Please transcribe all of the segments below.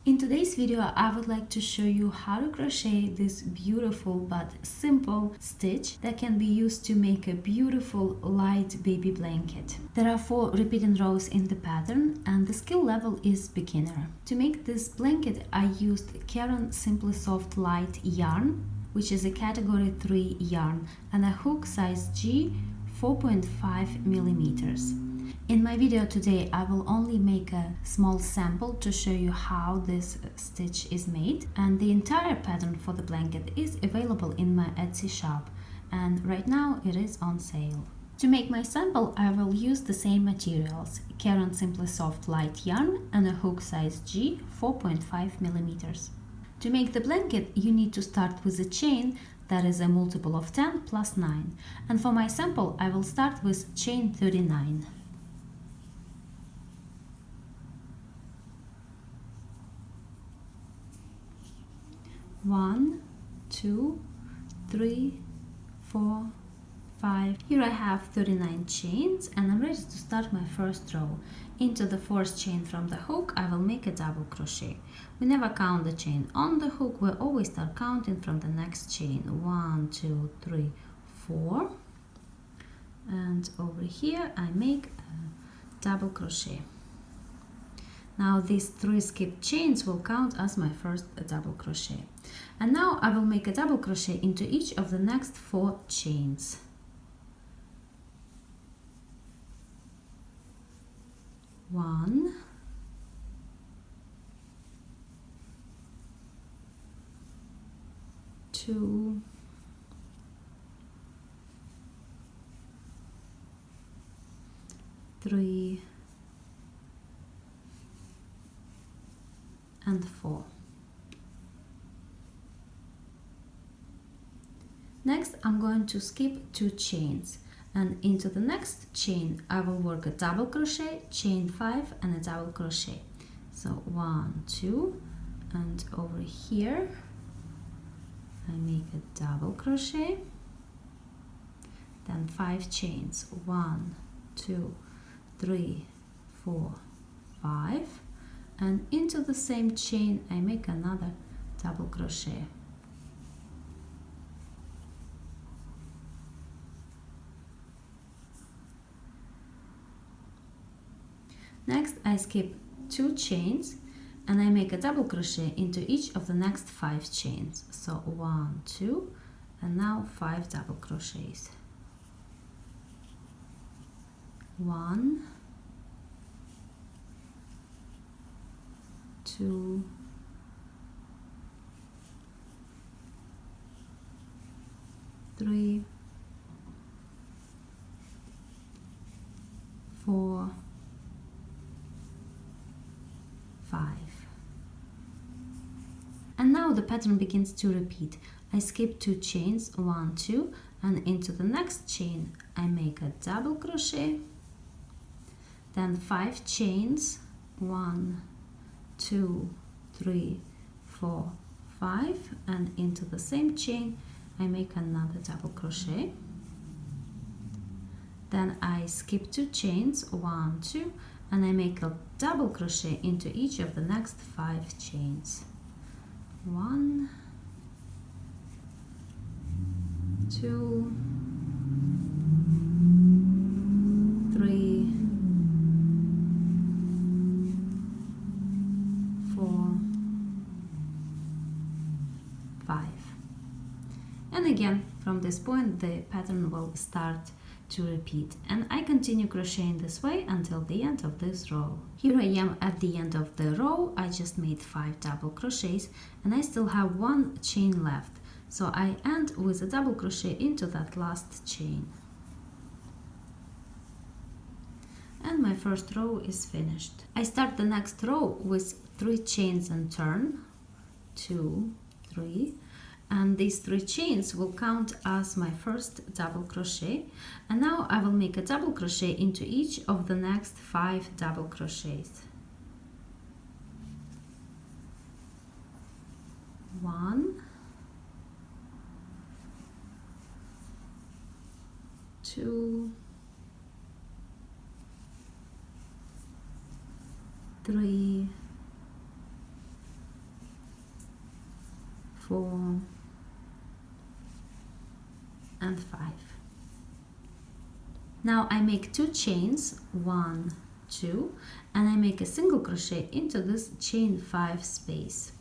In today's video, I would like to show you how to crochet this beautiful but simple stitch that can be used to make a beautiful light baby blanket. There are 4 repeating rows in the pattern and the skill level is beginner. To make this blanket, I used Caron Simply Soft Light yarn, which is a category 3 yarn, and a hook size G 4.5 millimeters. In my video today, I will only make a small sample to show you how this stitch is made, and the entire pattern for the blanket is available in my Etsy shop, and right now it is on sale. To make my sample, I will use the same materials, Caron Simply Soft Light yarn and a hook size G 4.5 millimeters. To make the blanket, you need to start with a chain that is a multiple of 10 plus 9, and for my sample, I will start with chain 39. 1, 2, 3, 4, 5. Here I have 39 chains and I'm ready to start my first row. Into the fourth chain from the hook I will make a double crochet. We never count the chain on the hook, we always start counting from the next chain. 1, 2, 3, 4. And over here I make a double crochet. Now these 3 skipped chains will count as my first double crochet. And now I will make a double crochet into each of the next 4 chains. One, two, three, and 4. Next, I'm going to skip 2 chains, and into the next chain I will work a double crochet, chain 5 and a double crochet. So 1, 2, and over here I make a double crochet, then 5 chains, 1, 2, 3, 4, 5, and into the same chain I make another double crochet. Next I skip 2 chains and I make a double crochet into each of the next 5 chains. So 1, 2, and now 5 double crochets. 1, 2, 3, 4, 5. And now the pattern begins to repeat. I skip 2 chains, 1, 2, and into the next chain I make a double crochet, then 5 chains, 1, 2, 3, 4, 5, and into the same chain I make another double crochet. Then I skip 2 chains, 1, 2, and I make a double crochet into each of the next 5 chains. 1, 2, 3, 4, 5. And again, from this point the pattern will start to repeat, and I continue crocheting this way until the end of this row. Here I am at the end of the row. I just made 5 double crochets and I still have 1 chain left, so I end with a double crochet into that last chain. And my first row is finished. I start the next row with 3 chains and turn, 2, 3, and these 3 chains will count as my first double crochet, and now I will make a double crochet into each of the next 5 double crochets. 1, 2, 3, 4 and 5. Now I make 2 chains, 1, 2, and I make a single crochet into this chain 5 space.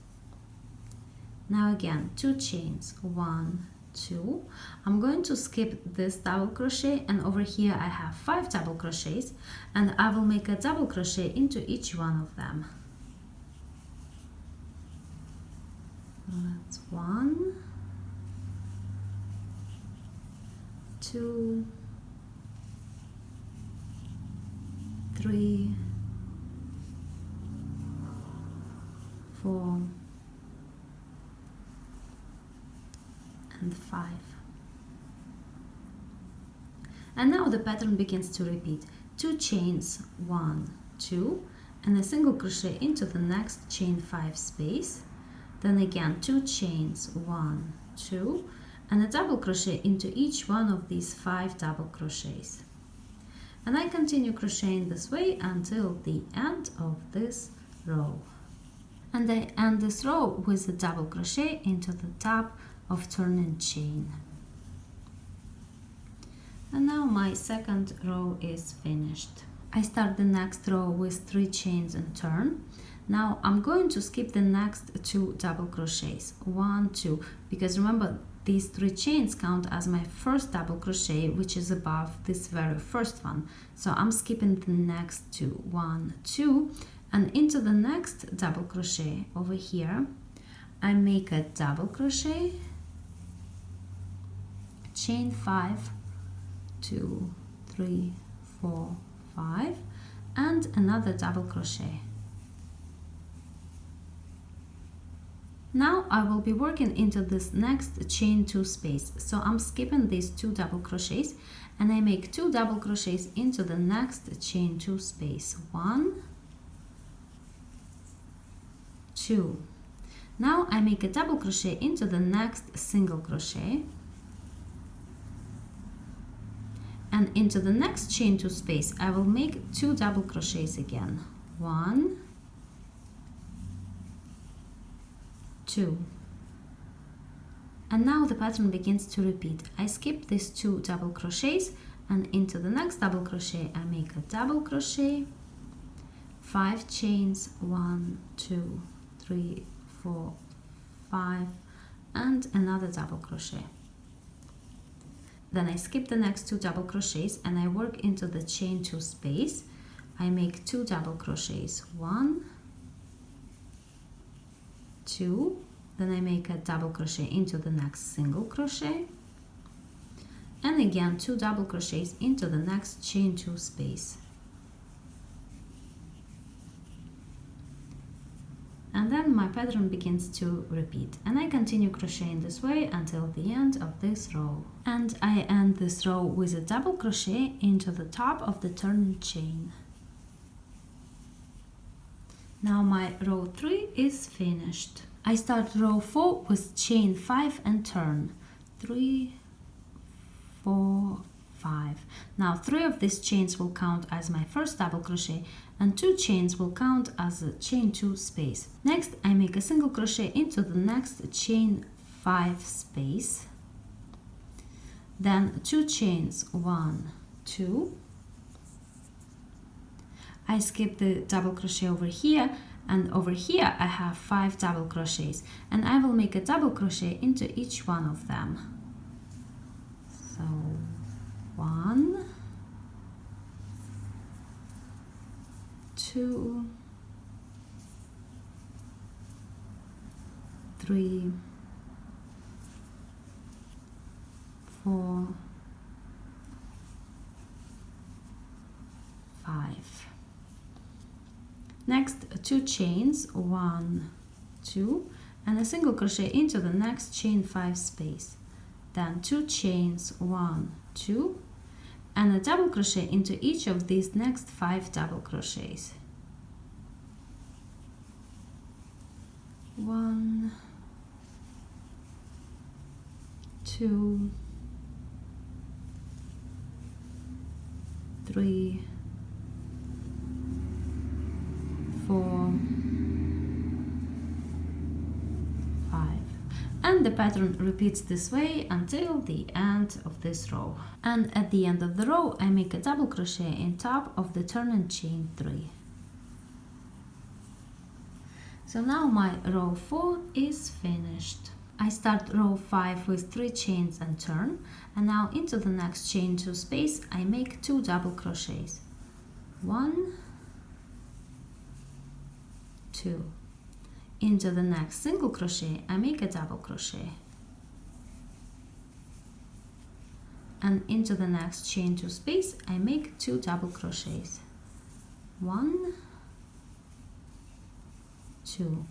Now again 2 chains, 1, 2. I'm going to skip this double crochet, and over here I have 5 double crochets, and I will make a double crochet into each one of them. That's 1, 2, 3, 4 and 5. And now the pattern begins to repeat. 2 chains, 1, 2, and a single crochet into the next chain 5 space. Then again 2 chains, 1, 2, and a double crochet into each one of these 5 double crochets. And I continue crocheting this way until the end of this row. And I end this row with a double crochet into the top of turning chain. And now my second row is finished. I start the next row with 3 chains and turn. Now I'm going to skip the next 2 double crochets, 1, 2, because remember these 3 chains count as my first double crochet, which is above this very first one. So I'm skipping the next 2, 1, 2, and into the next double crochet over here I make a double crochet, chain 5, 2, 3, 4, 5, and another double crochet. Now I will be working into this next chain 2 space, so I'm skipping these 2 double crochets and I make 2 double crochets into the next chain 2 space, 1, 2. Now I make a double crochet into the next single crochet, and into the next chain 2 space I will make 2 double crochets again, 1, 2. And now the pattern begins to repeat. I skip these 2 double crochets, and into the next double crochet I make a double crochet, 5 chains, 1, 2, 3, 4, 5, and another double crochet. Then I skip the next 2 double crochets and I work into the chain 2 space. I make 2 double crochets, 1, 2, then I make a double crochet into the next single crochet, and again 2 double crochets into the next chain 2 space. And then my pattern begins to repeat, and I continue crocheting this way until the end of this row. And I end this row with a double crochet into the top of the turning chain. Now my row 3 is finished. I start row 4 with chain 5 and turn, 3, 4, 5. Now 3 of these chains will count as my first double crochet, and 2 chains will count as a chain 2 space. Next I make a single crochet into the next chain 5 space, then 2 chains, 1, 2. I skip the double crochet over here, and over here I have 5 double crochets, and I will make a double crochet into each one of them. So 1, 2, 3, 4, 5. Next 2 chains, 1, 2, and a single crochet into the next chain 5 space, then 2 chains, 1, 2, and a double crochet into each of these next 5 double crochets. 1, 2, 3, 4, 5. And the pattern repeats this way until the end of this row. And at the end of the row I make a double crochet in top of the turn and chain 3. So now my row 4 is finished. I start row 5 with 3 chains and turn, and now into the next chain 2 space I make 2 double crochets. 1, 2. Into the next single crochet I make a double crochet, and into the next chain 2 space I make 2 double crochets. 1, 2.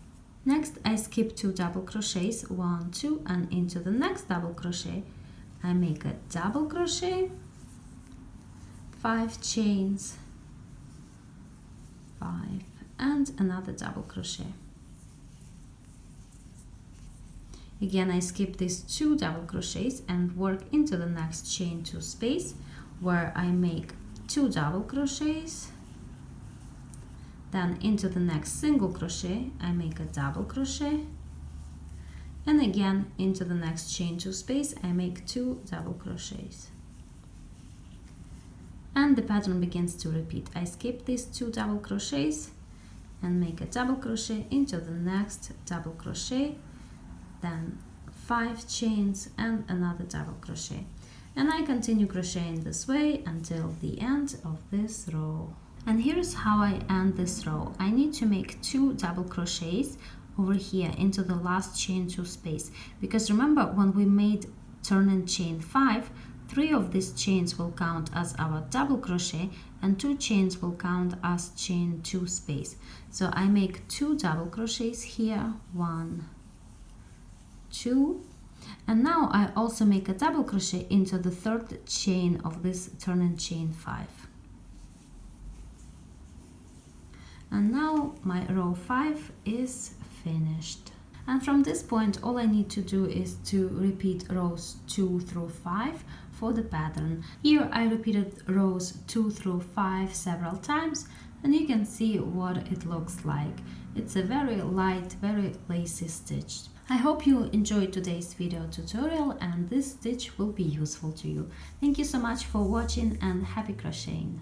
Next I skip 2 double crochets, 1, 2, and into the next double crochet I make a double crochet, 5 chains, 5, and another double crochet. Again I skip these 2 double crochets and work into the next chain 2 space where I make 2 double crochets. Then into the next single crochet I make a double crochet, and again into the next chain 2 space I make 2 double crochets. And the pattern begins to repeat. I skip these 2 double crochets and make a double crochet into the next double crochet, then 5 chains and another double crochet. And I continue crocheting this way until the end of this row. And here's how I end this row. I need to make 2 double crochets over here into the last chain 2 space, because remember when we made turn and chain 5, 3 of these chains will count as our double crochet and 2 chains will count as chain 2 space. So I make 2 double crochets here, 1, 2, and now I also make a double crochet into the third chain of this turn and chain 5. And now my row 5 is finished. And from this point all I need to do is to repeat rows 2 through 5 for the pattern. Here I repeated rows 2 through 5 several times, and you can see what it looks like. It's a very light, very lacy stitch. I hope you enjoyed today's video tutorial and this stitch will be useful to you. Thank you so much for watching and happy crocheting!